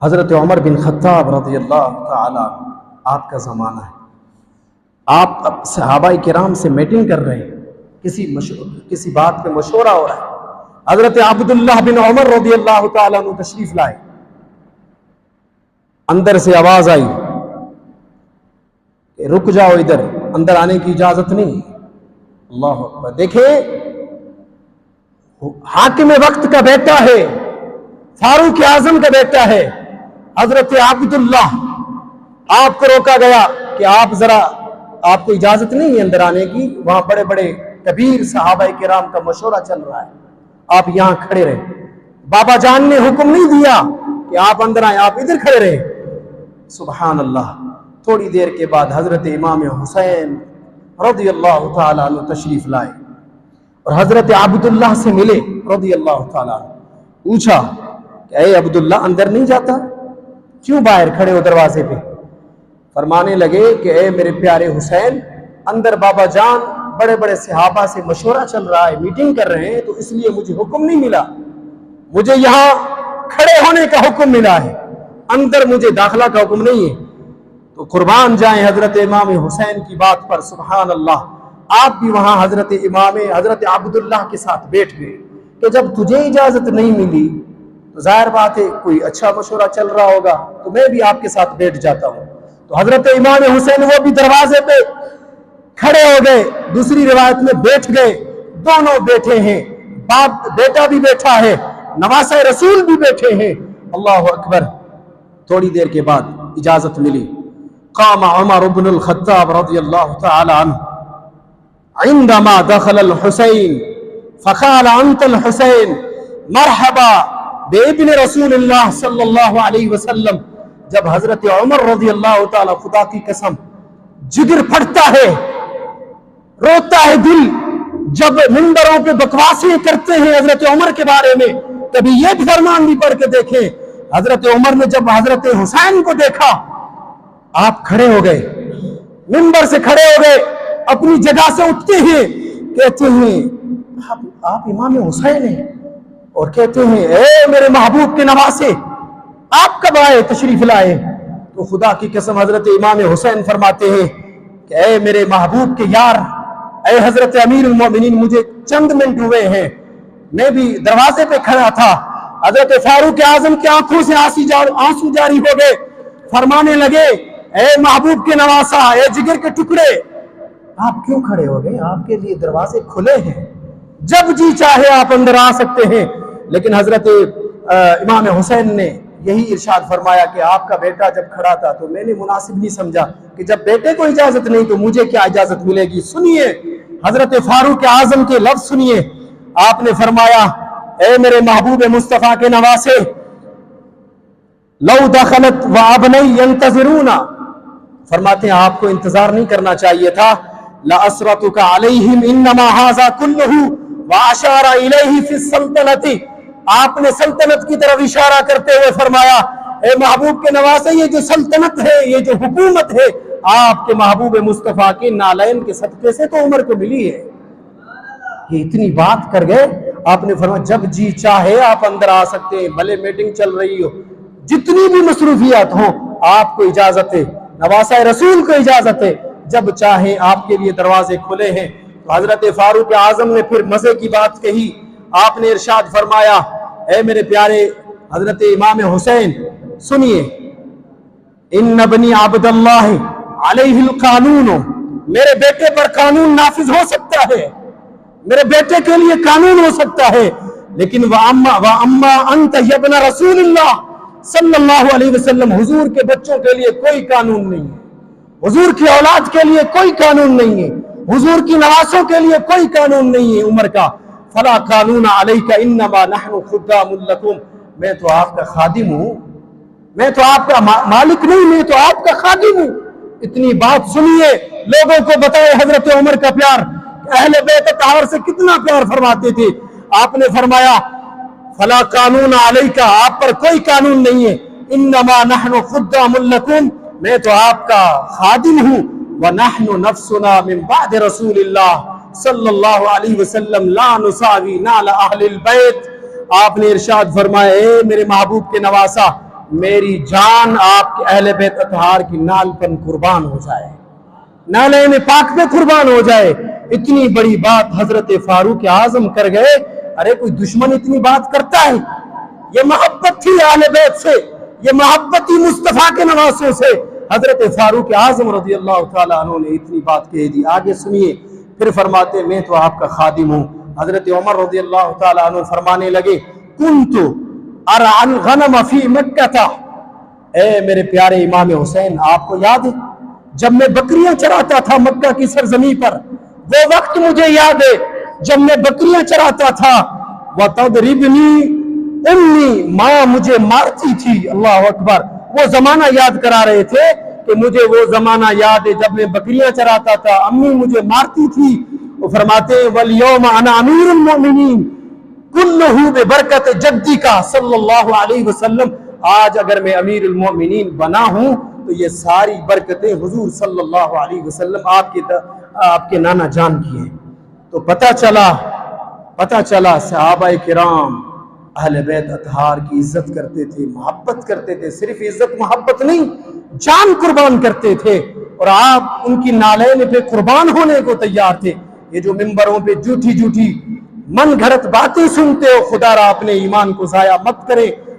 حضرت عمر بن خطاب رضی اللہ تعالیٰ آپ کا زمانہ ہے، آپ صحابہ کرام سے میٹنگ کر رہے ہیں، کسی بات پہ مشورہ ہو رہا ہے۔ حضرت عبداللہ بن عمر رضی اللہ تعالیٰ عنہ تشریف لائے، اندر سے آواز آئی کہ رک جاؤ، ادھر اندر آنے کی اجازت نہیں۔ اللہ اکبر! دیکھیں، حاکم وقت کا بیٹا ہے، فاروق اعظم کا بیٹا ہے حضرت عبداللہ، آپ کو روکا گیا کہ آپ کو اجازت نہیں ہے اندر آنے کی، وہاں بڑے بڑے کبیر صحابہ کرام کا مشورہ چل رہا ہے، آپ یہاں کھڑے رہے۔ بابا جان نے حکم نہیں دیا کہ آپ اندر آئیں، آپ ادھر کھڑے رہے۔ سبحان اللہ! تھوڑی دیر کے بعد حضرت امام حسین رضی اللہ تعالیٰ عنہ تشریف لائے اور حضرت عبداللہ سے ملے رضی اللہ تعالیٰ عنہ۔ پوچھا کہ اے عبداللہ، اندر نہیں جاتا؟ کیوں باہر کھڑے ہو دروازے پہ؟ فرمانے لگے کہ اے میرے پیارے حسین، اندر بابا جان بڑے بڑے صحابہ سے مشورہ چل رہا ہے، میٹنگ کر رہے ہیں، تو اس لیے مجھے حکم نہیں ملا، مجھے یہاں کھڑے ہونے کا حکم ملا ہے، اندر مجھے داخلہ کا حکم نہیں ہے۔ تو قربان جائیں حضرت امام حسین کی بات پر، سبحان اللہ! آپ بھی وہاں حضرت عبداللہ کے ساتھ بیٹھ گئے کہ جب تجھے اجازت نہیں ملی تو ظاہر بات ہے کوئی اچھا مشورہ چل رہا ہوگا تو میں بھی آپ کے ساتھ بیٹھ جاتا ہوں۔ تو حضرت امام حسین وہ بھی دروازے پہ کھڑے ہو گئے، دوسری روایت میں بیٹھ گئے، دونوں بیٹھے ہیں، باپ بیٹا بھی بیٹھا ہے، نواسہ رسول بھی بیٹھے ہیں۔ اللہ اکبر! تھوڑی دیر کے بعد اجازت ملی۔ قام عمر بن الخطاب رضی اللہ تعالی عنہ عندما دخل الحسین فقال انت الحسین مرحبا بابن رسول اللہ صلی اللہ علیہ وسلم۔ جب حضرت عمر رضی اللہ تعالی، خدا کی قسم جگر پھٹتا ہے، روتا ہے دل جب منبروں پہ بکواسیں کرتے ہیں حضرت عمر کے بارے میں۔ کبھی یہ بھی فرمان بھی پڑھ کے دیکھیں، حضرت عمر نے جب حضرت حسین کو دیکھا، آپ کھڑے ہو گئے، منبر سے کھڑے ہو گئے، اپنی جگہ سے اٹھتے ہیں، کہتے ہیں آپ امام حسین ہیں، اور کہتے ہیں اے میرے محبوب کے نواسے، آپ کب آئے، تشریف لائے؟ تو خدا کی قسم حضرت امام حسین فرماتے ہیں کہ اے میرے محبوب کے یار، اے حضرت امیر المومنین، مجھے چند منٹ ہوئے ہیں، میں بھی دروازے پہ کھڑا تھا۔ حضرت فاروق اعظم کی آنکھوں سے آنسو جاری ہو گئے، فرمانے لگے اے محبوب کے نواسا، اے جگر کے ٹکڑے، آپ کیوں کھڑے ہو گئے؟ آپ کے لیے دروازے کھلے ہیں، جب جی چاہے آپ اندر آ سکتے ہیں۔ لیکن حضرت امام حسین نے یہی ارشاد فرمایا کہ آپ کا بیٹا جب کھڑا تھا تو میں نے مناسب نہیں سمجھا کہ جب بیٹے کو اجازت نہیں تو مجھے کیا اجازت ملے گی۔ سنیے حضرت فاروق اعظم کے لفظ سنیے، آپ نے فرمایا اے میرے محبوب مصطفیٰ کے نواسے، لو دخلت وابنی ینتظرون، فرماتے ہیں آپ کو انتظار نہیں کرنا چاہیے تھا، لأسرتک علیہم انما ھذا کلہ واشار الیہ فی السلطنۃ، آپ نے سلطنت کی طرف اشارہ کرتے ہوئے فرمایا اے محبوب کے نواسے، یہ جو سلطنت ہے، یہ جو حکومت ہے، آپ کے محبوب مصطفیٰ کے نالین کے صدقے سے تو عمر کو ملی ہے۔ یہ اتنی بات کر گئے، آپ نے فرمایا جب جی چاہے آپ اندر آ سکتے ہیں، بھلے میٹنگ چل رہی ہو، جتنی بھی مصروفیات ہوں، آپ کو اجازت ہے، نواسہ رسول کو اجازت ہے، جب چاہیں آپ کے لیے دروازے کھلے ہیں۔ تو حضرت فاروق اعظم نے پھر مزے کی بات کہی، آپ نے ارشاد فرمایا اے میرے پیارے حضرت امام حسین سنیے، ان بنی عبداللہ علیہ القانون، میرے بیٹے پر قانون نافذ ہو سکتا ہے، میرے بیٹے کے لیے قانون ہو سکتا ہے، لیکن وَأَمَّا أَنْتَ يَبْنَ رسول اللہ صلی اللہ علیہ وسلم، حضور کے بچوں کے لیے کوئی قانون نہیں ہے، حضور کی اولاد کے لیے کوئی قانون نہیں ہے، حضور کی نواسوں کے لیے کوئی قانون نہیں ہے عمر کا۔ فلا قانون علیک انما نحن خدام لکم، میں تو آپ کا خادم ہوں، میں تو آپ کا مالک نہیں، میں تو آپ کا خادم ہوں۔ اتنی بات سنیے، لوگوں کو بتائے حضرت عمر کا پیار، اہل بیت اطہار سے کتنا پیار فرماتے تھے۔ آپ نے فرمایا فلا قانون علیک، آپ پر کوئی قانون نہیں ہے، انما نحن خدام لکم، میں تو آپ کا خادم ہوں، ونحن نفسنا من بعد رسول اللہ صلی اللہ علیہ وسلم لا نساوی نال اہل البیت۔ آپ نے ارشاد فرمایا اے میرے محبوب کے نواسا، میری جان آپ کے اہل بیت اطہار کی نال پر قربان ہو جائے، نالین پاک پہ قربان ہو جائے۔ اتنی بڑی بات حضرت فاروق اعظم کر گئے۔ ارے کوئی دشمن اتنی بات کرتا ہے؟ یہ محبت تھی اہل بیت سے، یہ محبت تھی مصطفیٰ کے نواسوں سے۔ حضرت فاروق اعظم رضی اللہ تعالیٰ عنہ نے اتنی بات کہہ دی۔ آگے سنیے، پھر فرماتے میں تو آپ کا خادم ہوں۔ حضرت عمر رضی اللہ تعالیٰ عنہ فرمانے لگے کنت ارعى الغنم فی مکہ، اے میرے پیارے امام حسین، آپ کو یاد ہے جب میں بکریاں چراتا تھا مکہ کی سرزمین پر؟ وہ وقت مجھے یاد ہے جب میں بکریاں چراتا تھا۔ وَتَضْرِبْنِي امی، ماں مجھے مارتی تھی۔ اللہ اکبر، وہ زمانہ یاد کرا رہے تھے کہ مجھے وہ زمانہ یاد ہے جب میں بکریاں چراتا تھا، امی مجھے مارتی تھی۔ وہ فرماتے ہیں وَالْيَوْمَ أَنَا أَمِيرُ الْمُؤْمِنِينَ كُلُّهُ بِبَرْكَةِ جَدِّكَ صلی اللہ علیہ وسلم، آج اگر میں امیر المؤمنین بنا ہوں تو یہ ساری برکتیں حضور صلی اللہ علیہ وسلم آپ کے نانا جان کی ہیں۔ تو پتہ چلا صحابہ کرام اہل بیت اطہار کی عزت کرتے تھے، محبت کرتے تھے، صرف عزت محبت نہیں، جان قربان کرتے تھے، اور آپ ان کی نالین پہ قربان ہونے کو تیار تھے۔ یہ جو ممبروں پہ جھوٹی من گھڑت باتیں سنتے ہو، خدا را اپنے ایمان کو ضائع مت کرے۔